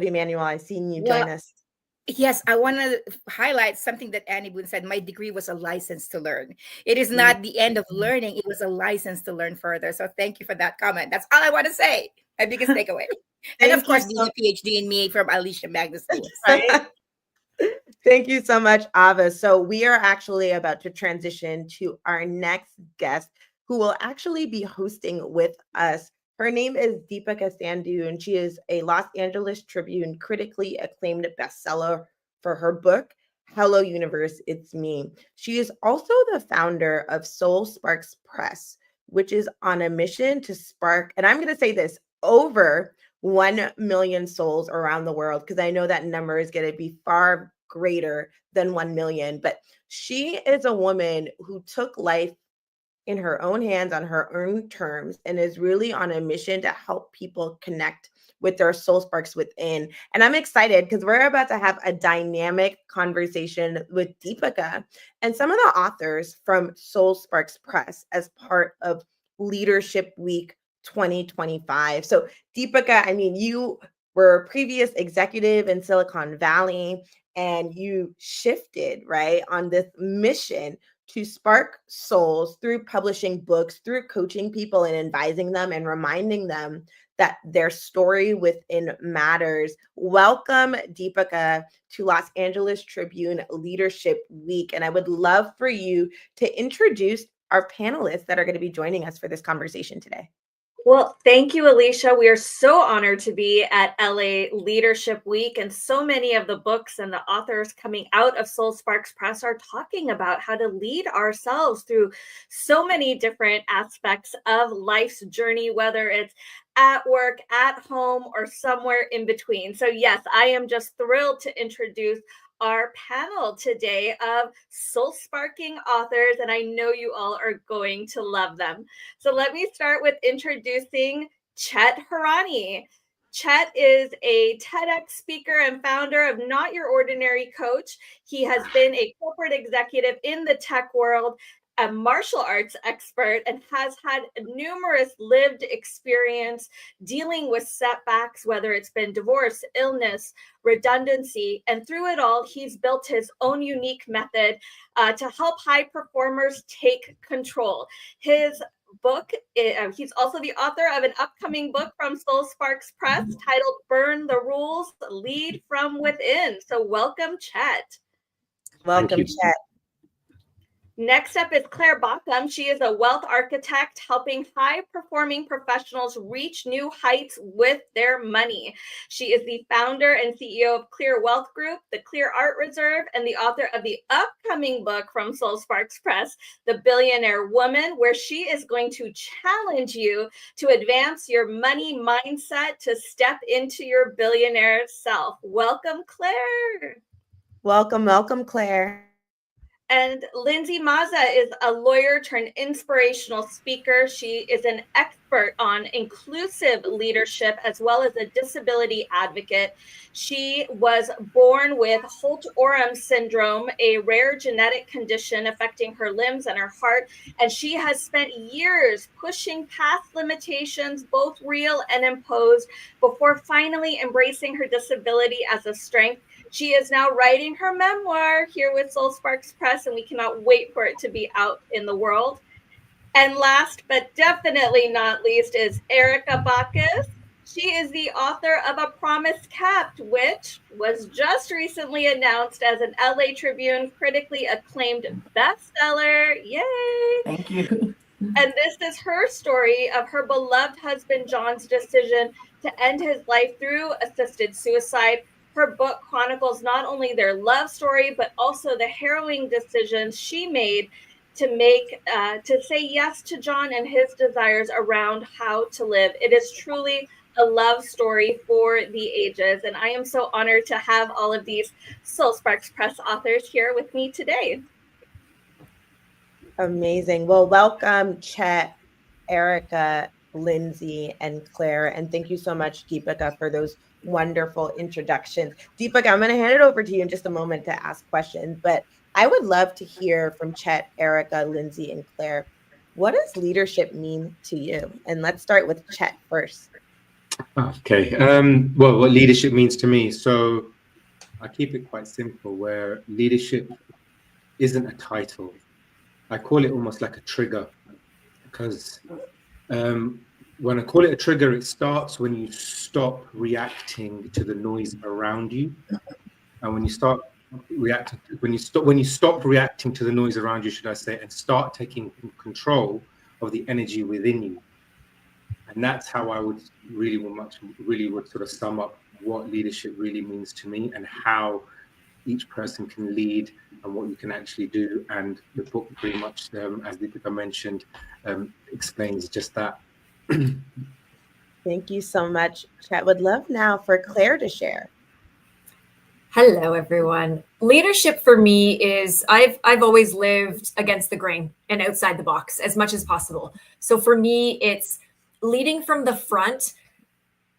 Emmanuel, I've seen you Well, join us. yes, I want to highlight something that Annie Boone said. My degree was a license to learn. It is Mm. not the end of learning. It was a license to learn further. So thank you for that comment. That's all I want to say. My biggest takeaway. And of Thank you course, so being a PhD in me from Alicia Magna Schools, right? Thank you so much, Ava. So we are actually about to transition to our next guest who will actually be hosting with us. Her name is Deepika Sandhu, and she is a Los Angeles Tribune critically acclaimed bestseller for her book, Hello Universe, It's Me. She is also the founder of Soul Sparks Press, which is on a mission to spark, and I'm going to say this, over 1 million souls around the world, because I know that number is going to be far greater than 1 million. But she is a woman who took life in her own hands on her own terms and is really on a mission to help people connect with their soul sparks within. And I'm excited because we're about to have a dynamic conversation with Deepika and some of the authors from Soul Sparks Press as part of Leadership Week 2025. So Deepika, I mean, you were a previous executive in Silicon Valley and you shifted, right, on this mission to spark souls through publishing books, through coaching people and advising them and reminding them that their story within matters. Welcome, Deepika, to Los Angeles Tribune Leadership Week. And I would love for you to introduce our panelists that are going to be joining us for this conversation today. Well, thank you, Alicia. We are so honored to be at LA Leadership Week, and so many of the books and the authors coming out of Soul Sparks Press are talking about how to lead ourselves through so many different aspects of life's journey, whether it's at work, at home, or somewhere in between. So yes, I am just thrilled to introduce our panel today of soul sparking authors, and I know you all are going to love them. So let me start with introducing Chet Harani. Chet is a TEDx speaker and founder of Not Your Ordinary Coach. He has been a corporate executive in the tech world, a martial arts expert, and has had numerous lived experience dealing with setbacks, whether it's been divorce, illness, redundancy. And through it all, he's built his own unique method to help high performers take control. His book, he's also the author of an upcoming book from Soul Sparks Press titled Burn the Rules, Lead from Within. So welcome, Chet. Welcome, Chet. Next up is Claire Bauckham. She is a wealth architect helping high-performing professionals reach new heights with their money. She is the founder and CEO of Clear Wealth Group, the Clear Art Reserve, and the author of the upcoming book from Soul Sparks Press, The Billionaire Woman, where she is going to challenge you to advance your money mindset to step into your billionaire self. Welcome, Claire. Welcome, Claire. And Lindsey Mazza is a lawyer turned inspirational speaker. She is an expert on inclusive leadership as well as a disability advocate. She was born with Holt-Oram syndrome, a rare genetic condition affecting her limbs and her heart. And she has spent years pushing past limitations, both real and imposed, before finally embracing her disability as a strength. She is now writing her memoir here with Soul Sparks Press, and we cannot wait for it to be out in the world. And last but definitely not least is Erica Bacchus. She is the author of A Promise Kept, which was just recently announced as an LA Tribune critically acclaimed bestseller. Yay! Thank you. And this is her story of her beloved husband John's decision to end his life through assisted suicide. Her book chronicles not only their love story, but also the harrowing decisions she made to say yes to John and his desires around how to live. It is truly a love story for the ages. And I am so honored to have all of these Soul Sparks Press authors here with me today. Amazing. Well, welcome, Chet, Erica, Lindsey, and Claire. And thank you so much, Deepika, for those wonderful introductions. Deepika, I'm going to hand it over to you in just a moment to ask questions, but I would love to hear from Chet, Erica, Lindsey, and Claire. What does leadership mean to you? And let's start with Chet first. Okay. Well, what leadership means to me. So I keep it quite simple, where leadership isn't a title. I call it almost like a trigger, because when I call it a trigger, it starts when you stop reacting to the noise around you. And when you start reacting, when you stop reacting to the noise around you, should I say, and start taking control of the energy within you. And that's how I would really would sort of sum up what leadership really means to me, and how each person can lead and what you can actually do. And the book pretty much, as Deepika mentioned, explains just that. Thank you so much, Chet. Would love now for Claire to share. Hello, everyone. Leadership for me is I've always lived against the grain and outside the box as much as possible. So for me, it's leading from the front,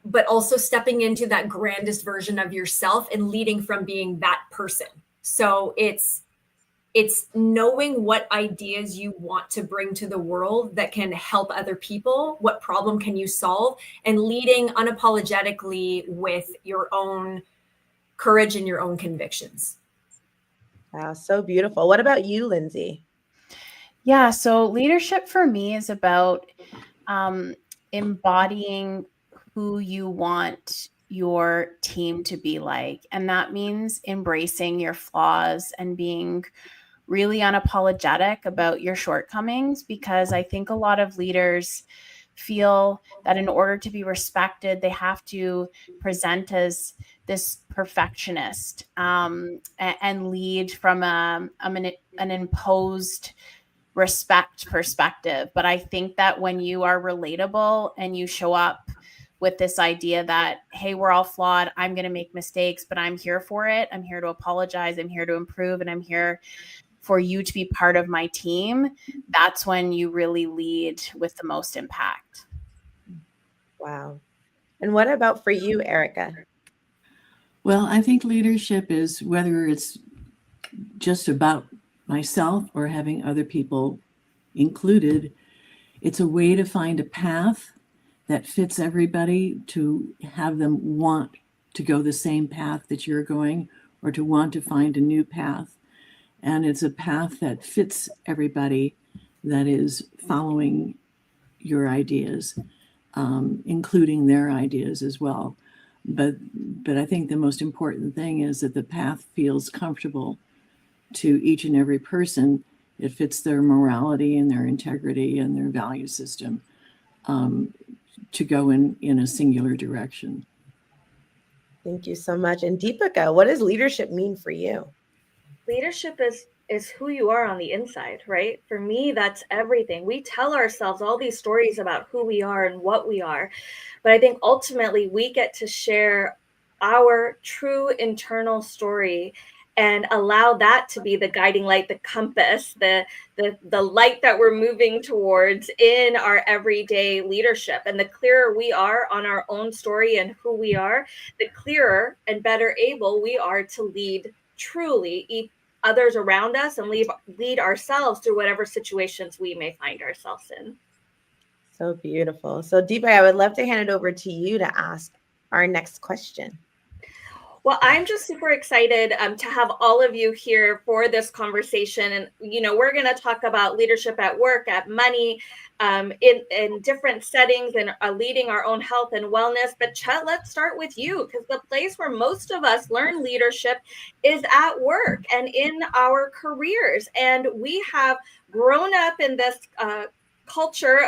but also stepping into that grandest version of yourself and leading from being that person. So it's knowing what ideas you want to bring to the world that can help other people, what problem can you solve, and leading unapologetically with your own courage and your own convictions. Wow, so beautiful. What about you, Lindsey? Yeah, so leadership for me is about embodying who you want your team to be like. And that means embracing your flaws and being really unapologetic about your shortcomings, because I think a lot of leaders feel that in order to be respected, they have to present as this perfectionist and lead from an imposed respect perspective. But I think that when you are relatable and you show up with this idea that, hey, we're all flawed, I'm going to make mistakes, but I'm here for it. I'm here to apologize. I'm here to improve. And I'm here for you to be part of my team. That's when you really lead with the most impact. Wow. And what about for you, Erica? Well, I think leadership is, whether it's just about myself or having other people included, it's a way to find a path that fits everybody, to have them want to go the same path that you're going, or to want to find a new path. And it's a path that fits everybody, that is following your ideas, including their ideas as well. But I think the most important thing is that the path feels comfortable to each and every person. It fits their morality and their integrity and their value system, to go in a singular direction. Thank you so much. And Deepika, what does leadership mean for you? Leadership is who you are on the inside, right? For me, that's everything. We tell ourselves all these stories about who we are and what we are, but I think ultimately we get to share our true internal story and allow that to be the guiding light, the compass, the light that we're moving towards in our everyday leadership. And the clearer we are on our own story and who we are, the clearer and better able we are to lead truly others around us and lead ourselves through whatever situations we may find ourselves in. So beautiful. So Deepa, I would love to hand it over to you to ask our next question. Well, I'm just super excited to have all of you here for this conversation. And, we're going to talk about leadership at work, at money, in different settings, and leading our own health and wellness. But Chet, let's start with you, because the place where most of us learn leadership is at work and in our careers. And we have grown up in this culture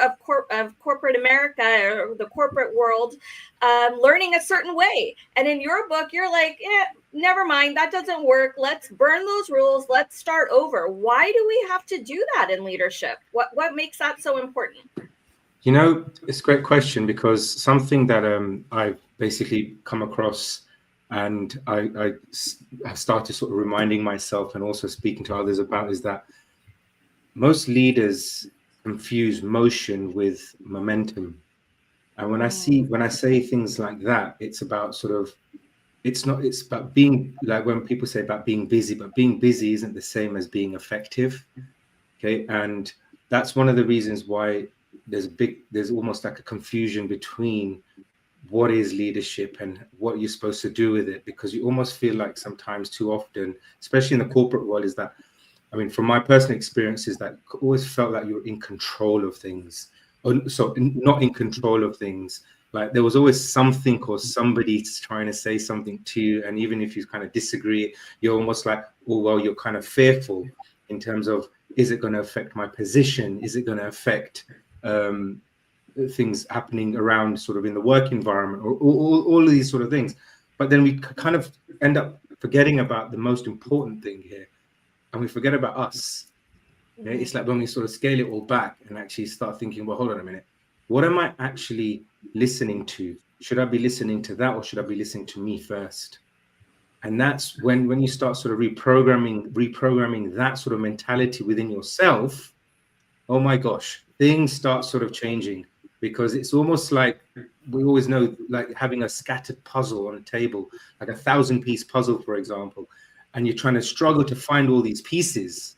of corporate America, or the corporate world, learning a certain way. And in your book, you're like, never mind, that doesn't work. Let's burn those rules. Let's start over. Why do we have to do that in leadership? What makes that so important? It's a great question, because something that I've basically come across, and I have started sort of reminding myself and also speaking to others about, is that most leaders confuse motion with momentum. And when I say things like that, it's about it's about being, like when people say about being busy, but being busy isn't the same as being effective. Okay. And that's one of the reasons why there's almost like a confusion between what is leadership and what you're supposed to do with it, because you almost feel like sometimes too often, especially in the corporate world, is that, I mean, from my personal experiences, that always felt like you're in control of things. So not in control of things. Like there was always something or somebody trying to say something to you. And even if you kind of disagree, you're almost like, oh, well, you're kind of fearful in terms of, is it going to affect my position? Is it going to affect things happening around sort of in the work environment, or all of these sort of things? But then we kind of end up forgetting about the most important thing here. And we forget about us. Mm-hmm. It's like when we sort of scale it all back and actually start thinking, well, hold on a minute. What am I actually listening to? Should I be listening to that, or should I be listening to me first? And that's when you start sort of reprogramming that sort of mentality within yourself. Oh my gosh, things start sort of changing, because it's almost like we always know, like having a scattered puzzle on a table, like a 1,000-piece puzzle, for example, and you're trying to struggle to find all these pieces.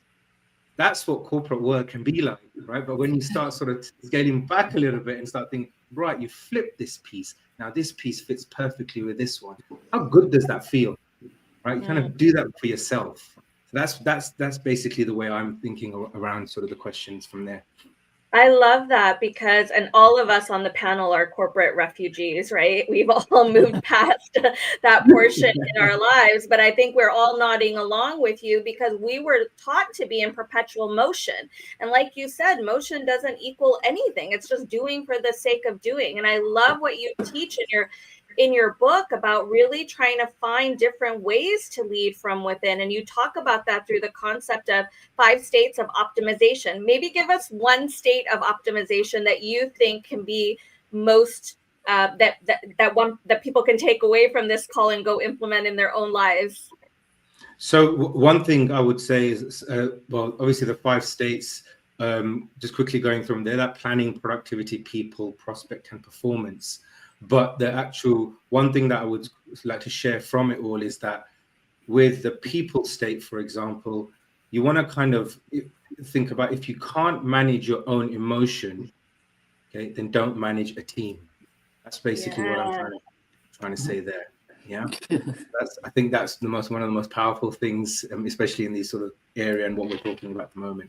That's what corporate work can be like, right? But when you start sort of scaling back a little bit and start thinking, right, you flip this piece. Now this piece fits perfectly with this one. How good does that feel? Right? You kind of do that for yourself. So that's basically the way I'm thinking around sort of the questions from there. I love that, because, and all of us on the panel are corporate refugees, right? We've all moved past that portion in our lives, but I think we're all nodding along with you, because we were taught to be in perpetual motion. And like you said, motion doesn't equal anything. It's just doing for the sake of doing. And I love what you teach in your book about really trying to find different ways to lead from within. And you talk about that through the concept of 5 states of optimization. Maybe give us one state of optimization that you think can be most that people can take away from this call and go implement in their own lives. So one thing I would say is, well, obviously the 5 states, just quickly going through them, they're that planning, productivity, people, prospect, and performance. But the actual one thing that I would like to share from it all is that with the people state, for example, you want to kind of think about, if you can't manage your own emotion, okay, then don't manage a team. That's basically what I'm trying to say there. Yeah, I think that's one of the most powerful things, especially in this sort of area and what we're talking about at the moment.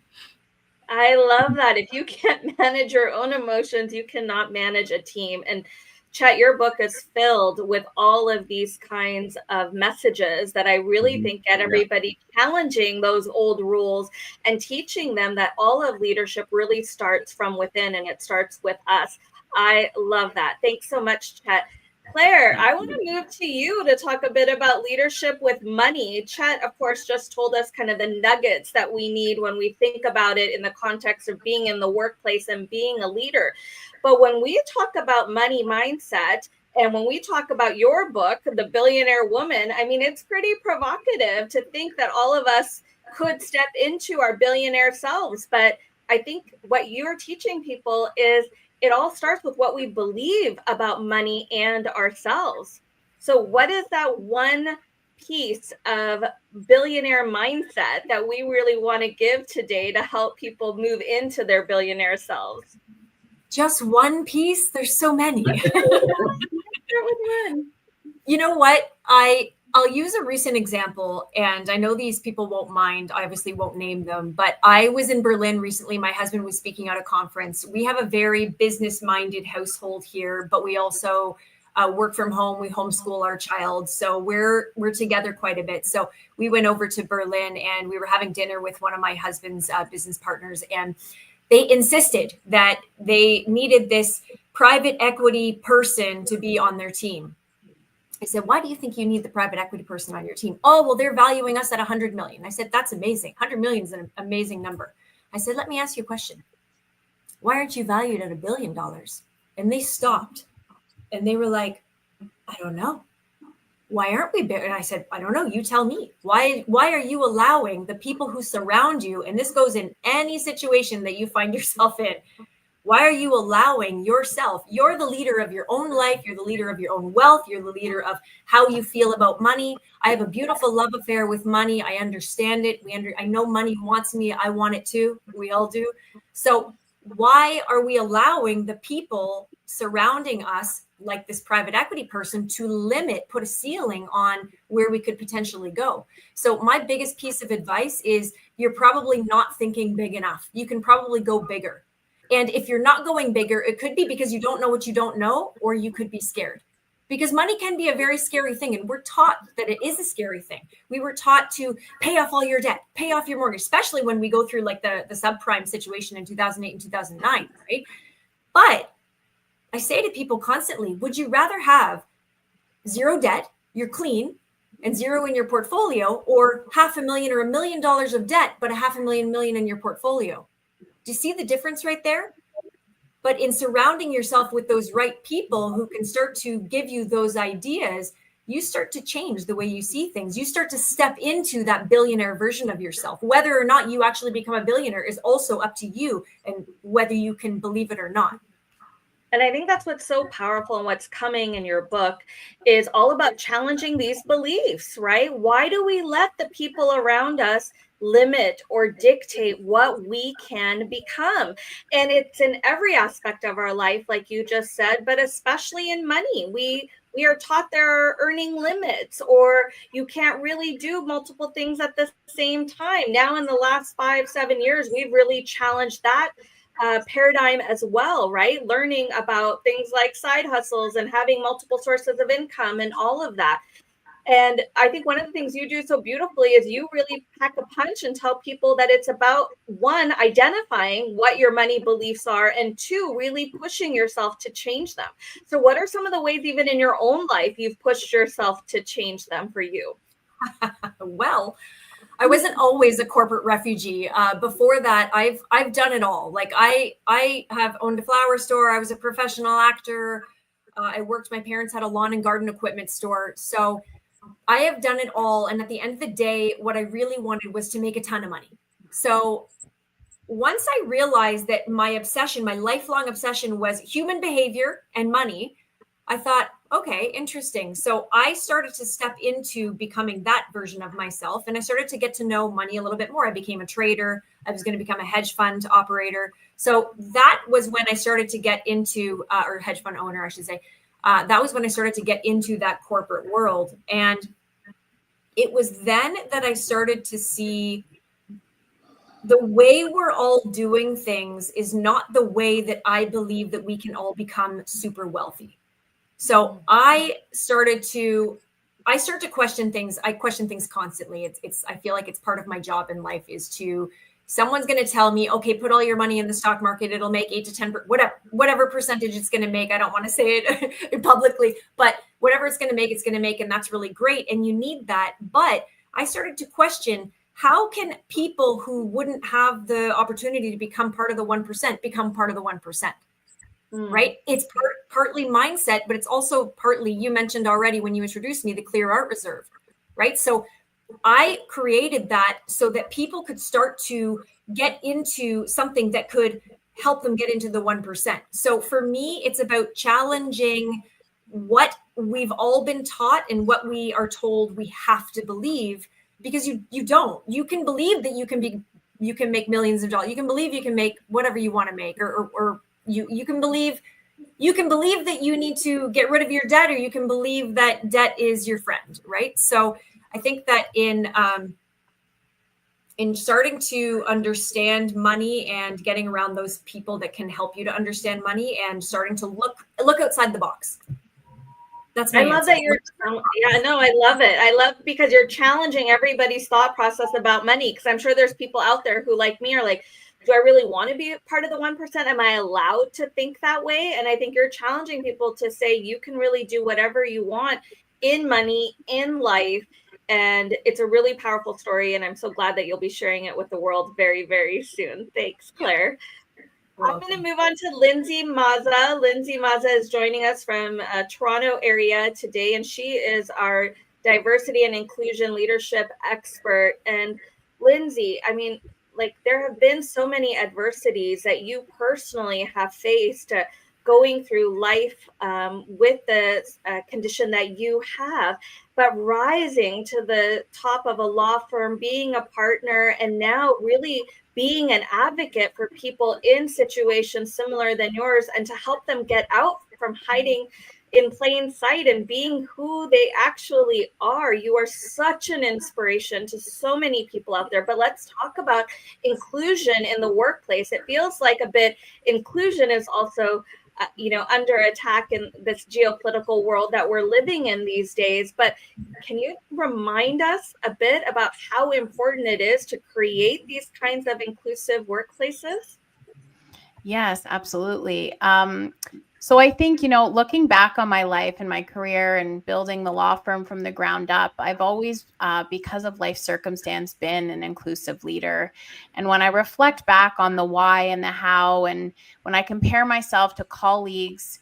I love that. If you can't manage your own emotions, you cannot manage a team. And Chet, your book is filled with all of these kinds of messages that I really think get everybody challenging those old rules and teaching them that all of leadership really starts from within, and it starts with us. I love that. Thanks so much, Chet. Claire, I want to move to you to talk a bit about leadership with money. Chet, of course, just told us kind of the nuggets that we need when we think about it in the context of being in the workplace and being a leader. But when we talk about money mindset, and when we talk about your book, The Billionaire Woman, I mean, it's pretty provocative to think that all of us could step into our billionaire selves. But I think what you're teaching people is it all starts with what we believe about money and ourselves. So what is that one piece of billionaire mindset that we really want to give today to help people move into their billionaire selves? Just one piece? There's so many. You know what? I'll use a recent example, and I know these people won't mind. I obviously won't name them, but I was in Berlin recently. My husband was speaking at a conference. We have a very business-minded household here, but we also work from home. We homeschool our child, so we're together quite a bit. So we went over to Berlin, and we were having dinner with one of my husband's business partners, and they insisted that they needed this private equity person to be on their team. I said, why do you think you need the private equity person on your team? Oh, well, they're valuing us at 100 million. I said, that's amazing. 100 million is an amazing number. I said, let me ask you a question. Why aren't you valued at $1 billion? And they stopped and they were like, I don't know. Why aren't we big? And I said, I don't know. You tell me. Why are you allowing the people who surround you, and this goes in any situation that you find yourself in, why are you allowing yourself? You're the leader of your own life. You're the leader of your own wealth. You're the leader of how you feel about money. I have a beautiful love affair with money. I understand it. I know money wants me. I want it too. We all do. So why are we allowing the people surrounding us like this private equity person to put a ceiling on where we could potentially go. So my biggest piece of advice is you're probably not thinking big enough. You can probably go bigger. And if you're not going bigger, it could be because you don't know what you don't know, or you could be scared. Because money can be a very scary thing. And we're taught that it is a scary thing. We were taught to pay off all your debt, pay off your mortgage, especially when we go through like the subprime situation in 2008 and 2009, right? But I say to people constantly, would you rather have zero debt, you're clean, and zero in your portfolio, or $500,000 or $1 million of debt, but $500,000 in your portfolio? Do you see the difference right there? But in surrounding yourself with those right people who can start to give you those ideas, you start to change the way you see things. You start to step into that billionaire version of yourself. Whether or not you actually become a billionaire is also up to you, and whether you can believe it or not. And I think that's what's so powerful, and what's coming in your book is all about challenging these beliefs, right? Why do we let the people around us limit or dictate what we can become? And it's in every aspect of our life, like you just said, but especially in money. We are taught there are earning limits, or you can't really do multiple things at the same time. Now, in the last 5-7 years, we've really challenged that paradigm as well, right? Learning about things like side hustles and having multiple sources of income and all of that. And I think one of the things you do so beautifully is you really pack a punch and tell people that it's about, one, identifying what your money beliefs are, and two, really pushing yourself to change them. So what are some of the ways, even in your own life, you've pushed yourself to change them for you? Well, I wasn't always a corporate refugee. Before that, I've done it all. Like I have owned a flower store. I was a professional actor. I worked. My parents had a lawn and garden equipment store. So I have done it all. And at the end of the day, what I really wanted was to make a ton of money. So once I realized that my obsession, my lifelong obsession, was human behavior and money, I thought, okay, interesting. So I started to step into becoming that version of myself, and I started to get to know money a little bit more. I became a trader. I was going to become a hedge fund operator. So that was when I started to get into, or hedge fund owner, I should say. That was when I started to get into that corporate world. And it was then that I started to see the way we're all doing things is not the way that I believe that we can all become super wealthy. So I start to question things. I question things constantly. I feel like it's part of my job in life is to, someone's going to tell me, okay, put all your money in the stock market. It'll make 8 to 10, whatever percentage it's going to make. I don't want to say it publicly, but whatever it's going to make, it's going to make. And that's really great. And you need that. But I started to question, how can people who wouldn't have the opportunity to become part of the 1% become part of the 1%? Right? It's partly mindset, but it's also partly, you mentioned already when you introduced me, the Clear Art Reserve, right? So I created that so that people could start to get into something that could help them get into the 1%. So for me, it's about challenging what we've all been taught and what we are told we have to believe, because you don't. You can believe that you can make millions of dollars. You can believe you can make whatever you want to make, or you can believe that you need to get rid of your debt, or you can believe that debt is your friend, right? So I think that in starting to understand money and getting around those people that can help you to understand money and starting to look outside the box. That's my answer. That I love it. I love because you're challenging everybody's thought process about money, because I'm sure there's people out there who, like me, are like, do I really want to be part of the 1%? Am I allowed to think that way? And I think you're challenging people to say you can really do whatever you want in money, in life. And it's a really powerful story. And I'm so glad that you'll be sharing it with the world very, very soon. Thanks, Claire. I'm going to move on to Lindsey Mazza. Lindsey Mazza is joining us from Toronto area today, and she is our diversity and inclusion leadership expert. And Lindsey, I mean, like, there have been so many adversities that you personally have faced going through life with the condition that you have, but rising to the top of a law firm, being a partner, and now really being an advocate for people in situations similar than yours, and to help them get out from hiding in plain sight and being who they actually are. You are such an inspiration to so many people out there. But let's talk about inclusion in the workplace. It feels like a bit inclusion is also under attack in this geopolitical world that we're living in these days. But can you remind us a bit about how important it is to create these kinds of inclusive workplaces? Yes, absolutely. So I think, looking back on my life and my career and building the law firm from the ground up, I've always, because of life circumstance, been an inclusive leader. And when I reflect back on the why and the how, and when I compare myself to colleagues,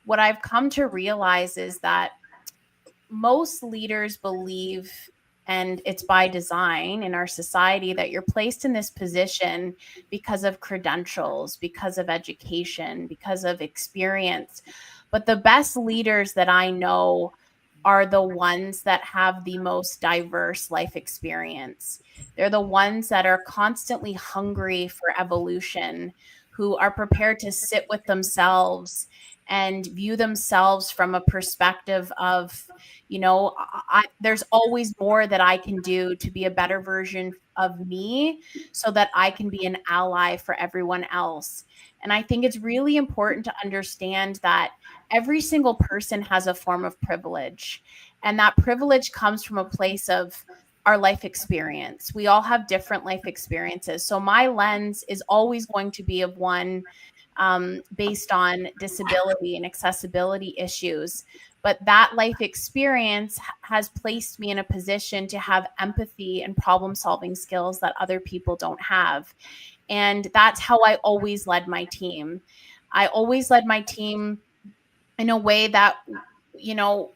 what I've come to realize is that most leaders believe, and it's by design in our society, that you're placed in this position because of credentials, because of education, because of experience. But the best leaders that I know are the ones that have the most diverse life experience. They're the ones that are constantly hungry for evolution, who are prepared to sit with themselves and view themselves from a perspective of, there's always more that I can do to be a better version of me so that I can be an ally for everyone else. And I think it's really important to understand that every single person has a form of privilege. And that privilege comes from a place of our life experience. We all have different life experiences. So my lens is always going to be of one based on disability and accessibility issues. But that life experience has placed me in a position to have empathy and problem-solving skills that other people don't have. And that's how I always led my team. I always led my team in a way that,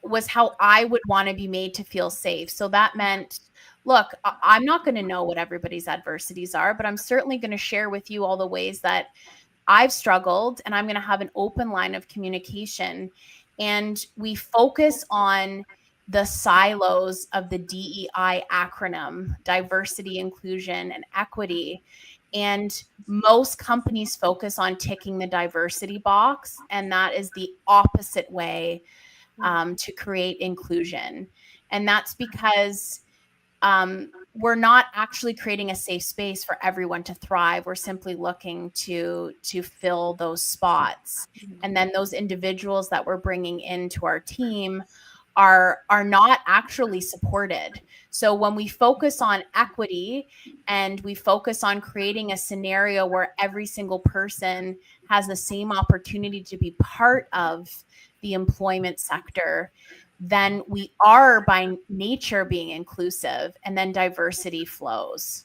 was how I would want to be made to feel safe. So that meant, look, I'm not going to know what everybody's adversities are, but I'm certainly going to share with you all the ways that I've struggled, and I'm going to have an open line of communication. And we focus on the silos of the DEI acronym: diversity, inclusion, and equity. And most companies focus on ticking the diversity box, and that is the opposite way to create inclusion. And that's because we're not actually creating a safe space for everyone to thrive. We're simply looking to fill those spots. And then those individuals that we're bringing into our team are not actually supported. So when we focus on equity and we focus on creating a scenario where every single person has the same opportunity to be part of the employment sector, then we are by nature being inclusive, and then diversity flows.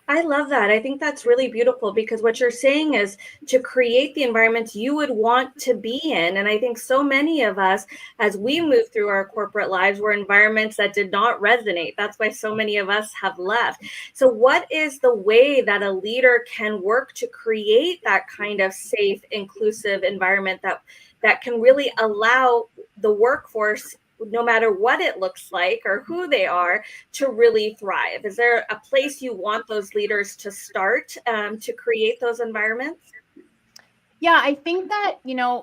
I love that. I think that's really beautiful, because what you're saying is to create the environments you would want to be in. And I think so many of us, as we move through our corporate lives, were environments that did not resonate. That's why so many of us have left. So what is the way that a leader can work to create that kind of safe, inclusive environment that can really allow the workforce, no matter what it looks like or who they are, to really thrive? Is there a place you want those leaders to start to create those environments? Yeah, I think that,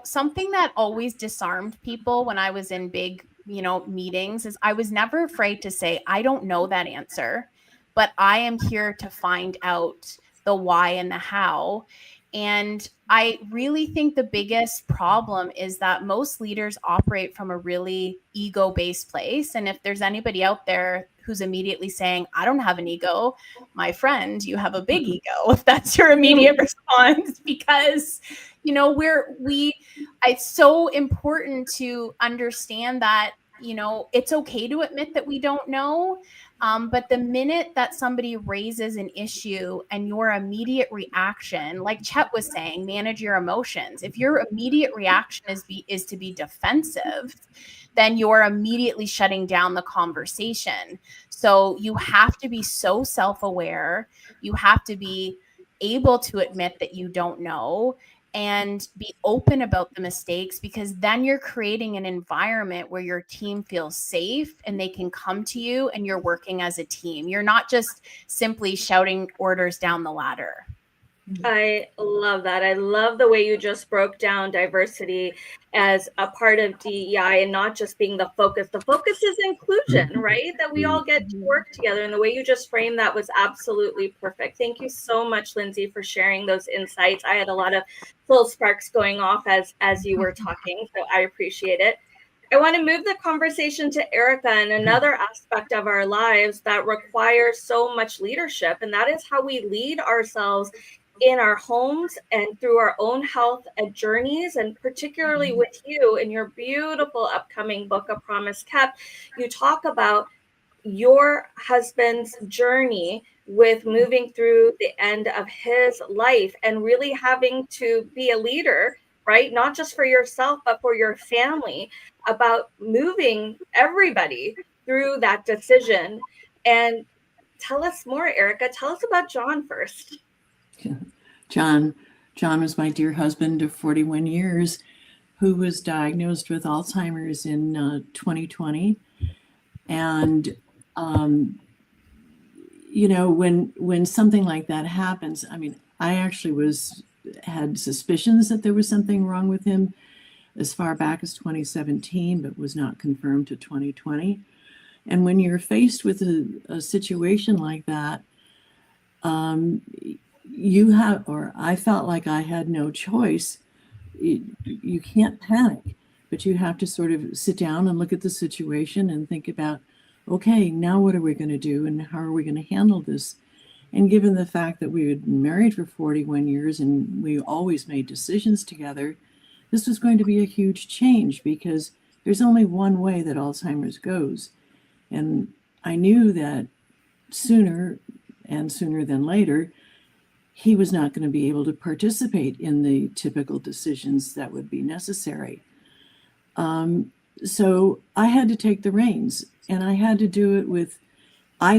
something that always disarmed people when I was in big, meetings is I was never afraid to say, I don't know that answer, but I am here to find out the why and the how. And I really think the biggest problem is that most leaders operate from a really ego-based place. And if there's anybody out there who's immediately saying, I don't have an ego, my friend, you have a big ego, if that's your immediate response, because, it's so important to understand that, it's okay to admit that we don't know. But the minute that somebody raises an issue and your immediate reaction, like Chet was saying, manage your emotions. If your immediate reaction is to be defensive, then you're immediately shutting down the conversation. So you have to be so self-aware. You have to be able to admit that you don't know and be open about the mistakes, because then you're creating an environment where your team feels safe and they can come to you and you're working as a team. You're not just simply shouting orders down the ladder. I love that. I love the way you just broke down diversity as a part of DEI and not just being the focus. The focus is inclusion, right? That we all get to work together. And the way you just framed that was absolutely perfect. Thank you so much, Lindsey, for sharing those insights. I had a lot of full sparks going off as you were talking, so I appreciate it. I want to move the conversation to Erica and another aspect of our lives that requires so much leadership, and that is how we lead ourselves in our homes and through our own health and journeys, and particularly with you in your beautiful upcoming book, A Promise Kept. You talk about your husband's journey with moving through the end of his life and really having to be a leader, right? Not just for yourself, but for your family, about moving everybody through that decision. And tell us more, Erica. Tell us about John first. John was my dear husband of 41 years who was diagnosed with Alzheimer's in 2020. And, when something like that happens, I mean, I actually had suspicions that there was something wrong with him as far back as 2017, but was not confirmed to 2020. And when you're faced with a situation like that, I felt like I had no choice. You can't panic, but you have to sort of sit down and look at the situation and think about, okay, now what are we going to do and how are we going to handle this? And given the fact that we had been married for 41 years and we always made decisions together, this was going to be a huge change because there's only one way that Alzheimer's goes. And I knew that sooner than later, he was not going to be able to participate in the typical decisions that would be necessary. So I had to take the reins, and I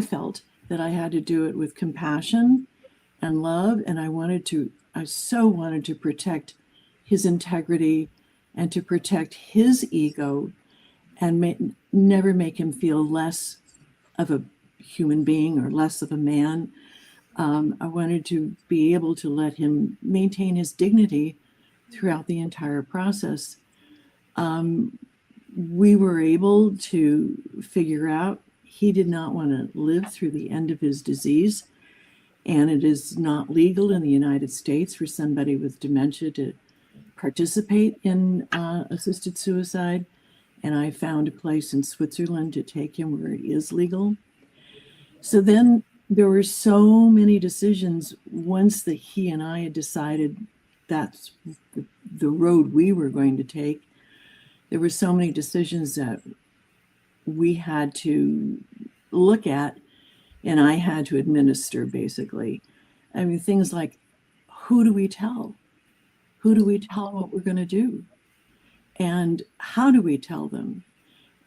felt that I had to do it with compassion and love, and I so wanted to protect his integrity and to protect his ego and never make him feel less of a human being or less of a man. I wanted to be able to let him maintain his dignity throughout the entire process. We were able to figure out he did not want to live through the end of his disease, and it is not legal in the United States for somebody with dementia to participate in assisted suicide. And I found a place in Switzerland to take him where it is legal. So then there were so many decisions once that he and I had decided that's the road we were going to take. There were so many decisions that we had to look at and I had to administer, basically. I mean, things like, who do we tell? Who do we tell what we're going to do? And how do we tell them?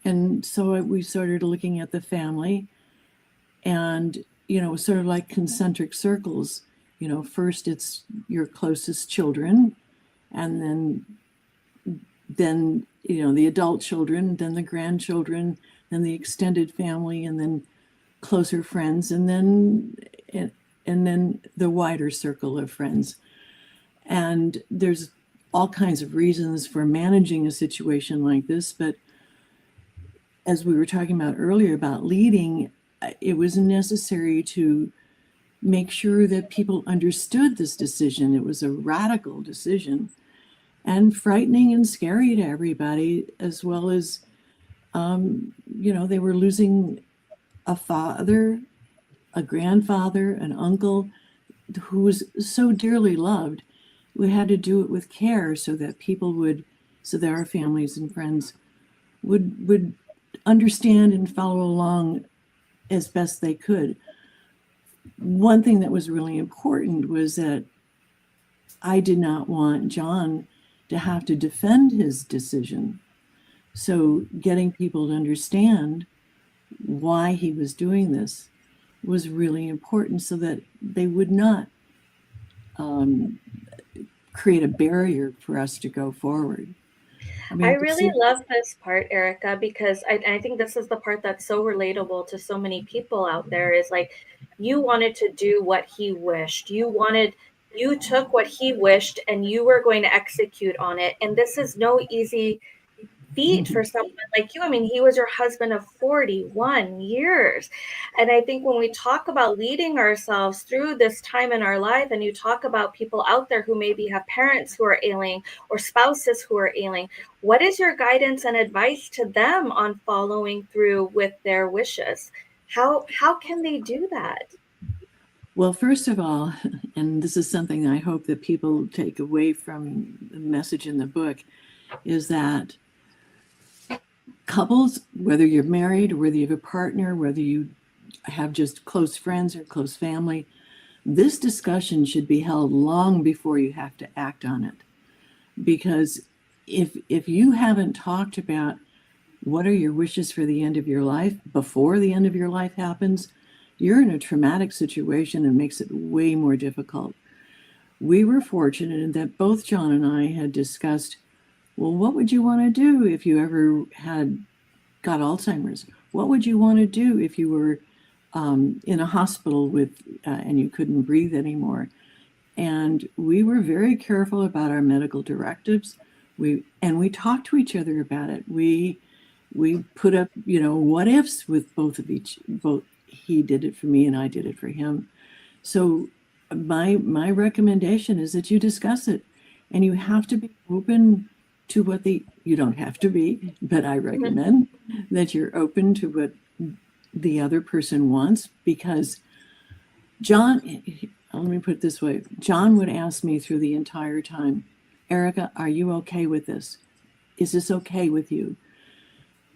And so we started looking at the family and, sort of like concentric circles. First it's your closest children, and then the adult children, then the grandchildren, then the extended family, and then closer friends, and then the wider circle of friends. And there's all kinds of reasons for managing a situation like this, but as we were talking about earlier about leading, it was necessary to make sure that people understood this decision. It was a radical decision and frightening and scary to everybody, as well as, they were losing a father, a grandfather, an uncle who was so dearly loved. We had to do it with care so that our families and friends would understand and follow along as best they could. One thing that was really important was that I did not want John to have to defend his decision. So getting people to understand why he was doing this was really important so that they would not create a barrier for us to go forward. I really love this part, Erica, because I think this is the part that's so relatable to so many people out there, is like, you wanted to do what he wished. You wanted You took what he wished and you were going to execute on it. And this is no easy feat for someone like you. I mean, he was your husband of 41 years. And I think when we talk about leading ourselves through this time in our life, and you talk about people out there who maybe have parents who are ailing or spouses who are ailing, what is your guidance and advice to them on following through with their wishes? How can they do that? Well, first of all, and this is something I hope that people take away from the message in the book, is that couples, whether you're married or whether you have a partner, whether you have just close friends or close family, this discussion should be held long before you have to act on it. Because if you haven't talked about what are your wishes for the end of your life before the end of your life happens, you're in a traumatic situation and makes it way more difficult. We were fortunate in that both John and I had discussed, well, what would you want to do if you ever got Alzheimer's? What would you want to do if you were in a hospital and you couldn't breathe anymore? And we were very careful about our medical directives. We talked to each other about it. We put up, what ifs with both. He did it for me and I did it for him. So my recommendation is that you discuss it, and you have to be open to what you don't have to be, but I recommend that you're open to what the other person wants, because John, let me put it this way, John would ask me through the entire time, Erica, are you okay with this? Is this okay with you?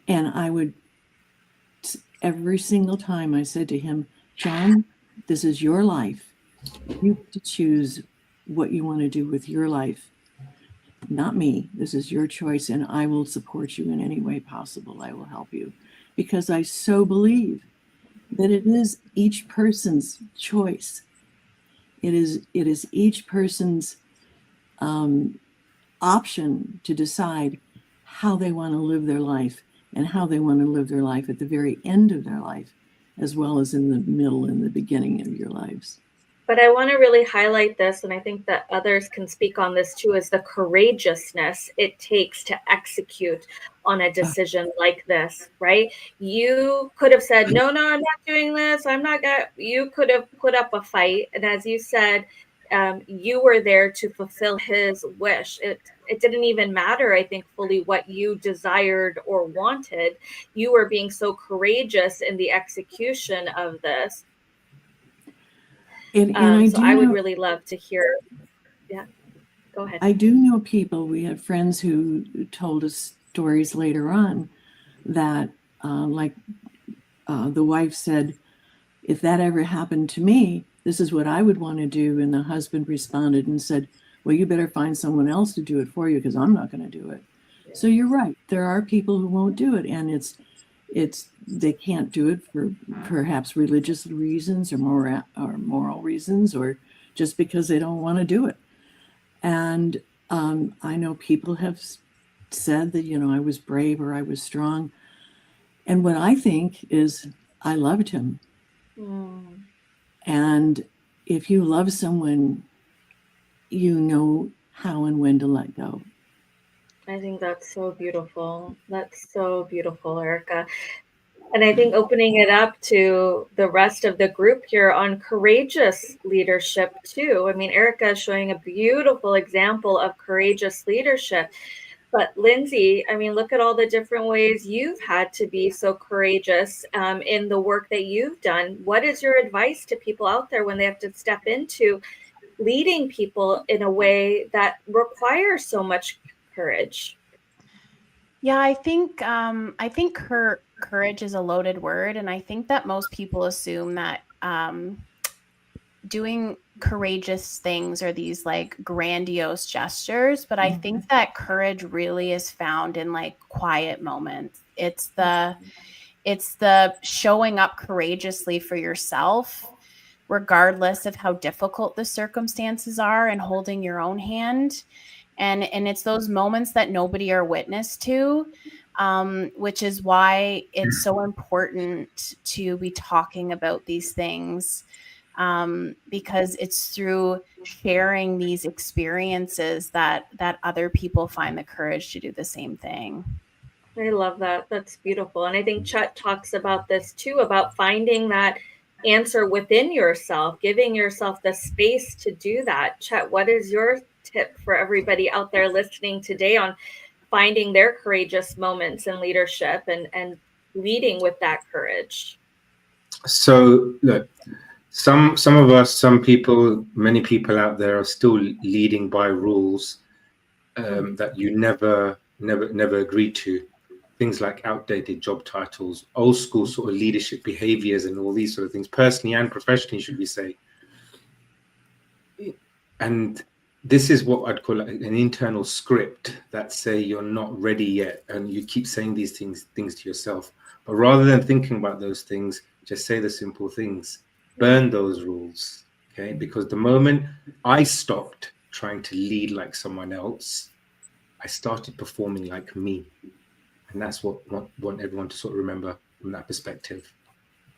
And I would, every single time I said to him, John, this is your life. You have to choose what you want to do with your life. Not me. This is your choice, and I will support you in any way possible. I will help you, because I so believe that it is each person's choice. It is each person's option to decide how they want to live their life, and how they want to live their life at the very end of their life, as well as in the middle and the beginning of your lives. But I want to really highlight this, and I think that others can speak on this too, is the courageousness it takes to execute on a decision like this, right? You could have said, no, I'm not doing this. You could have put up a fight. And as you said, you were there to fulfill his wish. It didn't even matter, I think, fully what you desired or wanted. You were being so courageous in the execution of this. And I would really love to hear. Yeah, go ahead. I do know people, we had friends who told us stories later on that the wife said, if that ever happened to me, this is what I would want to do. And the husband responded and said, well, you better find someone else to do it for you, because I'm not going to do it. So you're right. There are people who won't do it. And they can't do it for perhaps religious reasons or moral reasons, or just because they don't want to do it. And I know people have said that, I was brave or I was strong. And what I think is I loved him. And if you love someone, you know how and when to let go. I think that's so beautiful. That's so beautiful, Erica. And I think opening it up to the rest of the group here on courageous leadership too. I mean, Erica is showing a beautiful example of courageous leadership. But Lindsey, I mean, look at all the different ways you've had to be so courageous in the work that you've done. What is your advice to people out there when they have to step into leading people in a way that requires so much courage? Yeah, I think courage is a loaded word, and I think that most people assume that doing courageous things are these like grandiose gestures, but I think that courage really is found in like quiet moments. It's the showing up courageously for yourself, regardless of how difficult the circumstances are, and holding your own hand. And it's those moments that nobody are witness to, which is why it's so important to be talking about these things because it's through sharing these experiences that other people find the courage to do the same thing. I love that. That's beautiful. And I think Chet talks about this too, about finding that answer within yourself, giving yourself the space to do that. Chet, what is your tip for everybody out there listening today on finding their courageous moments in leadership and leading with that courage? So look, some of us, some people, many people out there are still leading by rules that you never agreed to. Things like outdated job titles, old school sort of leadership behaviors, and all these sort of things, personally and professionally, should we say. And this is what I'd call an internal script that say you're not ready yet, and you keep saying these things to yourself. But rather than thinking about those things, just say the simple things. Burn those rules, okay? Because the moment I stopped trying to lead like someone else, I started performing like me. And that's what I want everyone to sort of remember from that perspective.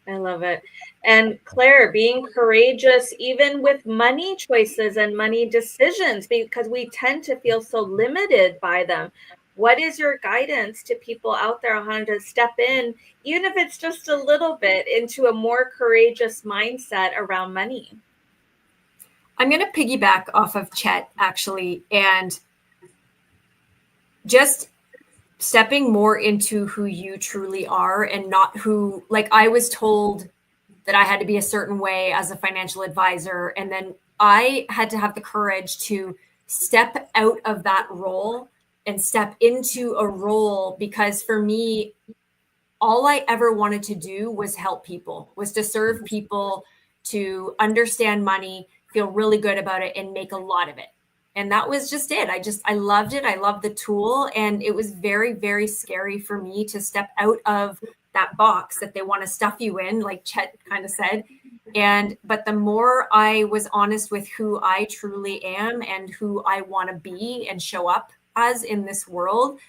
I love it. And Claire, being courageous, even with money choices and money decisions, because we tend to feel so limited by them. What is your guidance to people out there on how to step in, even if it's just a little bit, into a more courageous mindset around money? I'm going to piggyback off of Chet, actually, and just stepping more into who you truly are and not who, like, I was told that I had to be a certain way as a financial advisor. And then I had to have the courage to step out of that role and step into a role, because for me, all I ever wanted to do was help people, was to serve people, to understand money, feel really good about it, and make a lot of it. And that was just it. I loved it. I loved the tool. And it was very, very scary for me to step out of that box that they want to stuff you in, like Chet kind of said. But the more I was honest with who I truly am and who I want to be and show up as in this world,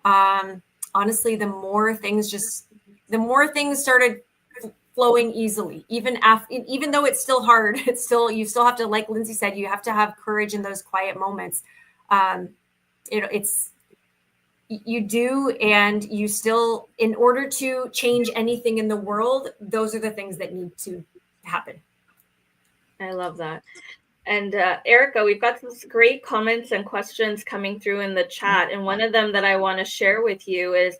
honestly, the more things started flowing easily, even though it's still hard. You still have to, like Lindsey said, you have to have courage in those quiet moments. You do, and you still, in order to change anything in the world, those are the things that need to happen. I love that. And Erica, we've got some great comments and questions coming through in the chat. And one of them that I want to share with you is,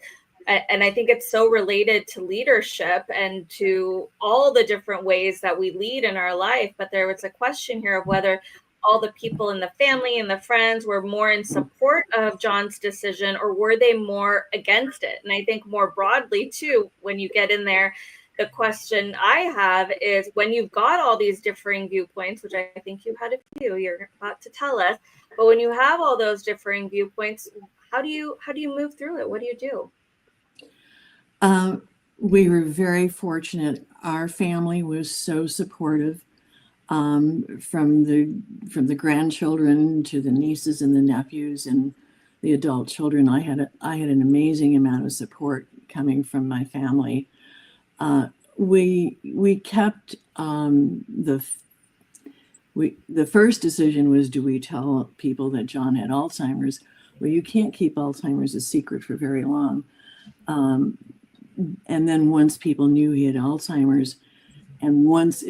and I think it's so related to leadership and to all the different ways that we lead in our life. But there was a question here of whether all the people in the family and the friends were more in support of John's decision, or were they more against it? And I think more broadly too, when you get in there, the question I have is, when you've got all these differing viewpoints, which I think you had a few, you're about to tell us, but when you have all those differing viewpoints, how do you move through it? What do you do? We were very fortunate. Our family was so supportive, from the grandchildren to the nieces and the nephews and the adult children. I had an amazing amount of support coming from my family. We kept the first decision was, do we tell people that John had Alzheimer's? Well, you can't keep Alzheimer's a secret for very long. And then once people knew he had Alzheimer's, and once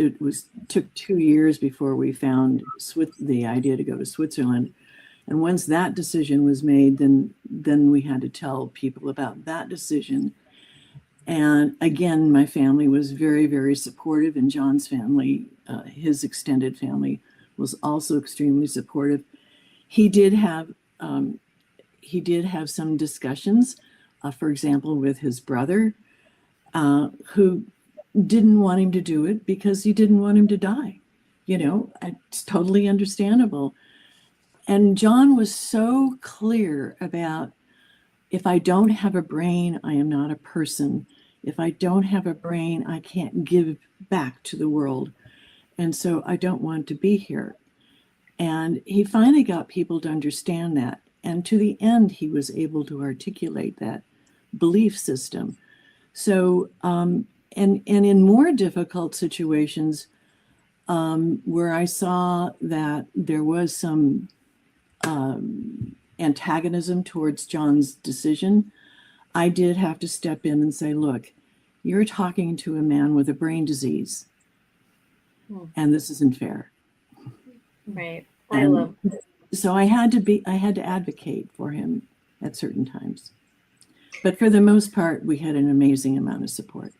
took 2 years before we found the idea to go to Switzerland. And once that decision was made, then we had to tell people about that decision. And again, my family was very, very supportive, and John's family, his extended family, was also extremely supportive. He did have some discussions, for example, with his brother, who didn't want him to do it because he didn't want him to die. It's totally understandable. And John was so clear about, if I don't have a brain, I am not a person. If I don't have a brain, I can't give back to the world. And so I don't want to be here. And he finally got people to understand that. And to the end, he was able to articulate that belief system. So, and in more difficult situations, where I saw that there was some antagonism towards John's decision, I did have to step in and say, look, you're talking to a man with a brain disease, and this isn't fair. Right. So I had to advocate for him at certain times. But for the most part, we had an amazing amount of support.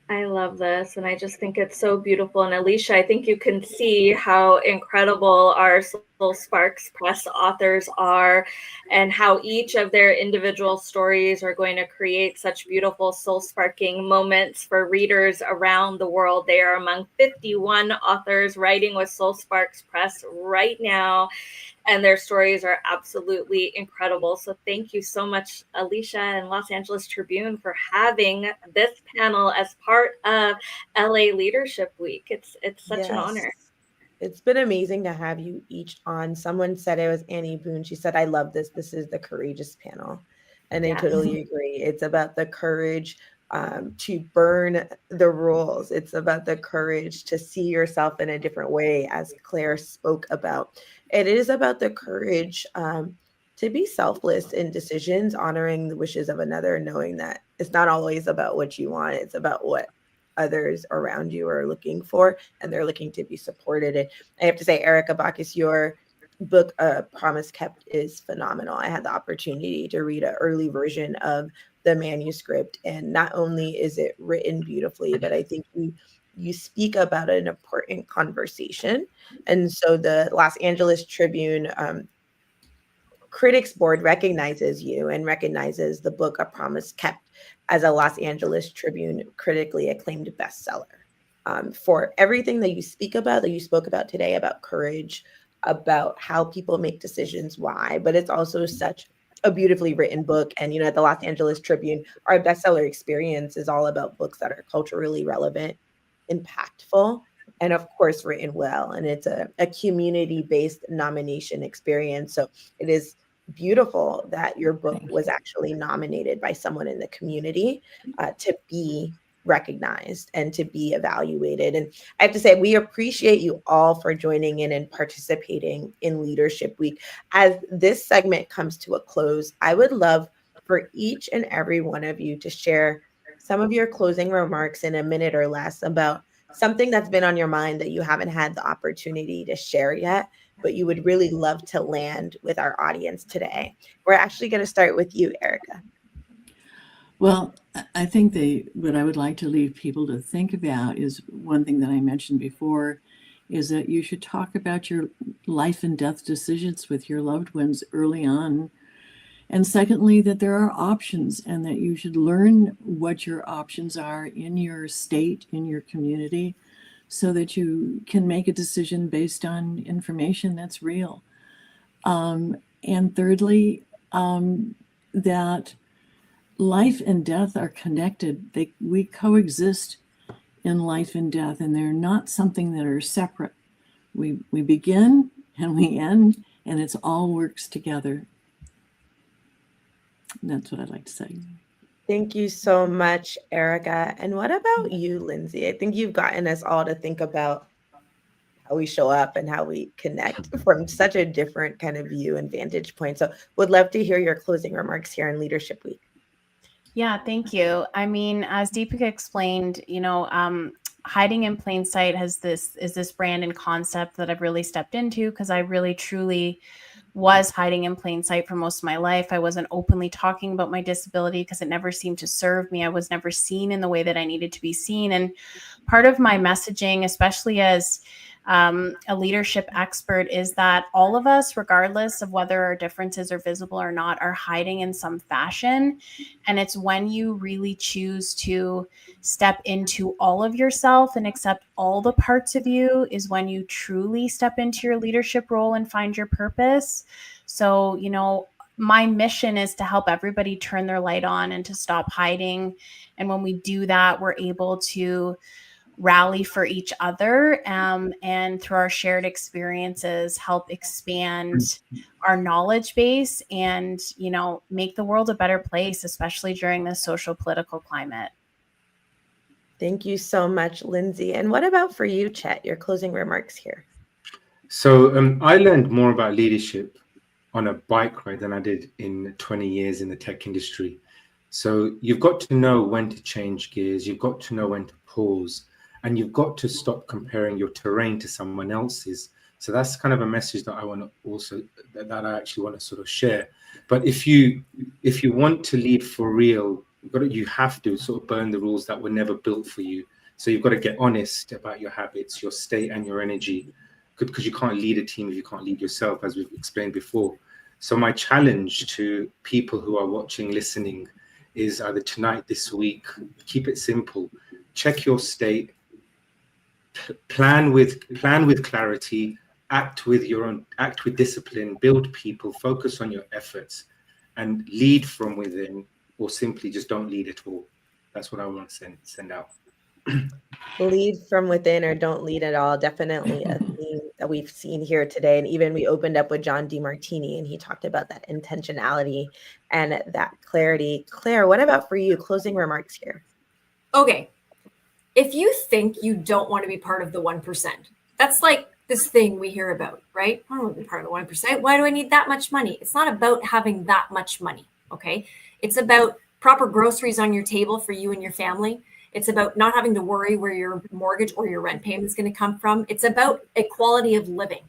I love this, and I just think it's so beautiful. And Alicia, I think you can see how incredible our Soul Sparks Press authors are, and how each of their individual stories are going to create such beautiful soul-sparking moments for readers around the world. They are among 51 authors writing with Soul Sparks Press right now, and their stories are absolutely incredible. So thank you so much, Alicia and Los Angeles Tribune, for having this panel as part of LA Leadership Week. It's such an honor. It's been amazing to have you each on. Someone said it was Annie Boone. She said, I love this. This is the courageous panel. And I totally agree. It's about the courage to burn the rules. It's about the courage to see yourself in a different way, as Claire spoke about. It is about the courage to be selfless in decisions, honoring the wishes of another, knowing that it's not always about what you want. It's about what others around you are looking for, and they're looking to be supported. And I have to say, Erica Bacchus, your book, Promise Kept, is phenomenal. I had the opportunity to read an early version of the manuscript, and not only is it written beautifully, but I think you speak about an important conversation. And so the Los Angeles Tribune Critics Board recognizes you and recognizes the book A Promise Kept as a Los Angeles Tribune critically acclaimed bestseller. For everything that you speak about, that you spoke about today, about courage, about how people make decisions, why, but it's also such a beautifully written book. And, you know, at the Los Angeles Tribune, our bestseller experience is all about books that are culturally relevant, impactful, and of course, written well. And it's a community-based nomination experience. So it is beautiful that your book was actually nominated by someone in the community to be recognized and to be evaluated. And I have to say, we appreciate you all for joining in and participating in Leadership Week. As this segment comes to a close, I would love for each and every one of you to share some of your closing remarks in a minute or less about something that's been on your mind that you haven't had the opportunity to share yet, but you would really love to land with our audience today. We're actually going to start with you, Erica. Well, I think what I would like to leave people to think about is one thing that I mentioned before, is that you should talk about your life and death decisions with your loved ones early on. And secondly, that there are options, and that you should learn what your options are in your state, in your community, so that you can make a decision based on information that's real. And thirdly, that life and death are connected. We coexist in life and death, and they're not something that are separate. We begin and we end, and it's all works together. And that's what I'd like to say. Thank you so much, Erica. And what about you, Lindsey? I think you've gotten us all to think about how we show up and how we connect from such a different kind of view and vantage point. So would love to hear your closing remarks here in Leadership Week. Yeah, thank you. I mean, as Deepika explained, you know, hiding in plain sight is this brand and concept that I've really stepped into, because I really truly was hiding in plain sight for most of my life. I wasn't openly talking about my disability because it never seemed to serve me. I was never seen in the way that I needed to be seen. And part of my messaging, especially as a leadership expert, is that all of us, regardless of whether our differences are visible or not, are hiding in some fashion. And it's when you really choose to step into all of yourself and accept all the parts of you is when you truly step into your leadership role and find your purpose. So, you know, my mission is to help everybody turn their light on and to stop hiding. And when we do that, we're able to rally for each other, and through our shared experiences, help expand our knowledge base and, you know, make the world a better place, especially during this social political climate. Thank you so much, Lindsey. And what about for you, Chet, your closing remarks here? So I learned more about leadership on a bike ride than I did in 20 years in the tech industry. So you've got to know when to change gears, you've got to know when to pause, and you've got to stop comparing your terrain to someone else's. So that's kind of a message that I want to also, that I actually want to sort of share. But if you want to lead for real, you have to sort of burn the rules that were never built for you. So you've got to get honest about your habits, your state, and your energy, because you can't lead a team if you can't lead yourself, as we've explained before. So my challenge to people who are watching, listening, is either tonight, this week, keep it simple. Check your state, plan with clarity, act with discipline, build people, focus on your efforts, and lead from within, or simply just don't lead at all. That's what I want to send out. Lead from within or don't lead at all. Definitely a theme that we've seen here today. And even we opened up with John DeMartini, and he talked about that intentionality and that clarity. Claire, what about for you? Closing remarks here. Okay. If you think you don't want to be part of the 1%, that's like this thing we hear about, right? I don't want to be part of the 1%. Why do I need that much money? It's not about having that much money, okay? It's about proper groceries on your table for you and your family. It's about not having to worry where your mortgage or your rent payment is going to come from. It's about a quality of living.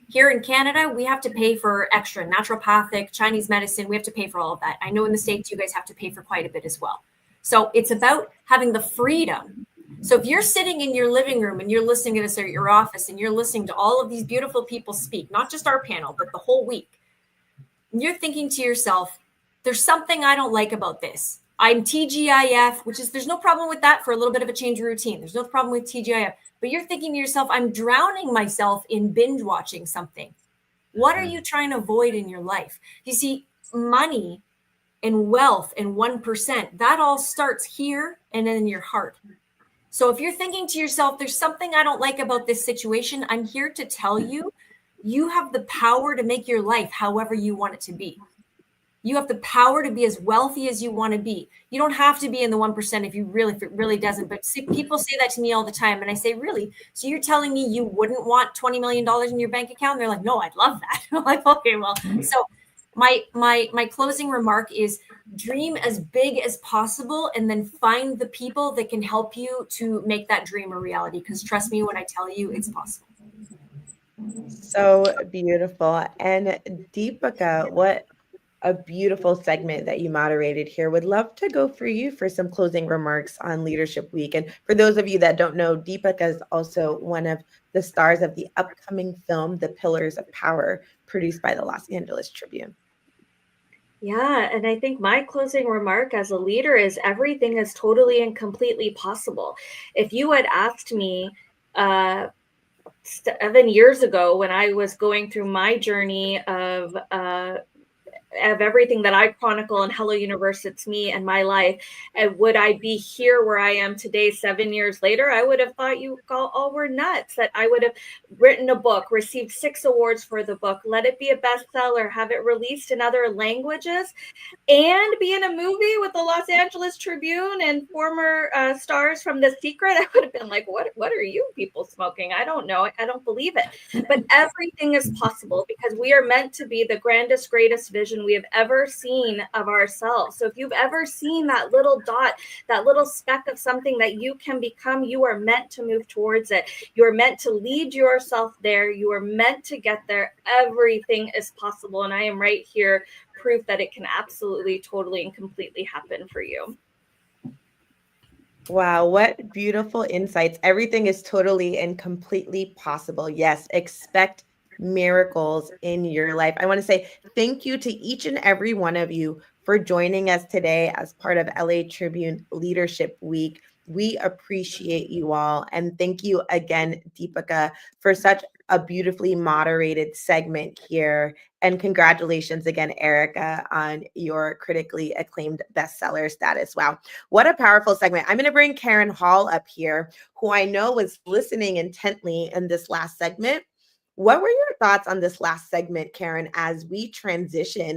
Here in Canada, we have to pay for extra naturopathic, Chinese medicine. We have to pay for all of that. I know in the States, you guys have to pay for quite a bit as well. So it's about having the freedom. So if you're sitting in your living room and you're listening to this, or at your office, and you're listening to all of these beautiful people speak, not just our panel, but the whole week, and you're thinking to yourself, there's something I don't like about this. I'm TGIF, which is, there's no problem with that for a little bit of a change of routine. There's no problem with TGIF, but you're thinking to yourself, I'm drowning myself in binge watching something. What are you trying to avoid in your life? You see, money and wealth and 1%, that all starts here and then in your heart. So if you're thinking to yourself, there's something I don't like about this situation, I'm here to tell you, you have the power to make your life however you want it to be. You have the power to be as wealthy as you want to be. You don't have to be in the 1% if it really doesn't. But see, people say that to me all the time. And I say, really? So you're telling me you wouldn't want $20 million in your bank account? And they're like, no, I'd love that. I'm like, okay, well, so my closing remark is dream as big as possible, and then find the people that can help you to make that dream a reality. Because trust me when I tell you, it's possible. So beautiful. And Deepika, what a beautiful segment that you moderated here. Would love to go for you for some closing remarks on Leadership Week. And for those of you that don't know, Deepika is also one of the stars of the upcoming film, The Pillars of Power, produced by the Los Angeles Tribune. Yeah, and I think my closing remark as a leader is everything is totally and completely possible. If you had asked me 7 years ago, when I was going through my journey of everything that I chronicle in Hello Universe, It's Me and my life, and would I be here where I am today 7 years later, I would have thought you all were nuts, that I would have written a book, received 6 awards for the book, let it be a bestseller, have it released in other languages, and be in a movie with the Los Angeles Tribune and former stars from The Secret. I would have been like, what are you people smoking? I don't know. I don't believe it. But everything is possible, because we are meant to be the grandest, greatest vision we have ever seen of ourselves. So if you've ever seen that little dot, that little speck of something that you can become, you are meant to move towards it. You are meant to lead yourself there. You are meant to get there. Everything is possible. And I am right here, proof that it can absolutely, totally, and completely happen for you. Wow, what beautiful insights. Everything is totally and completely possible. Yes, expect miracles in your life. I want to say thank you to each and every one of you for joining us today as part of LA Tribune Leadership Week. We appreciate you all. And thank you again, Deepika, for such a beautifully moderated segment here. And congratulations again, Erica, on your critically acclaimed bestseller status. Wow, what a powerful segment. I'm going to bring Karen Hall up here, who I know was listening intently in this last segment. What were your thoughts on this last segment, Karen, as we transition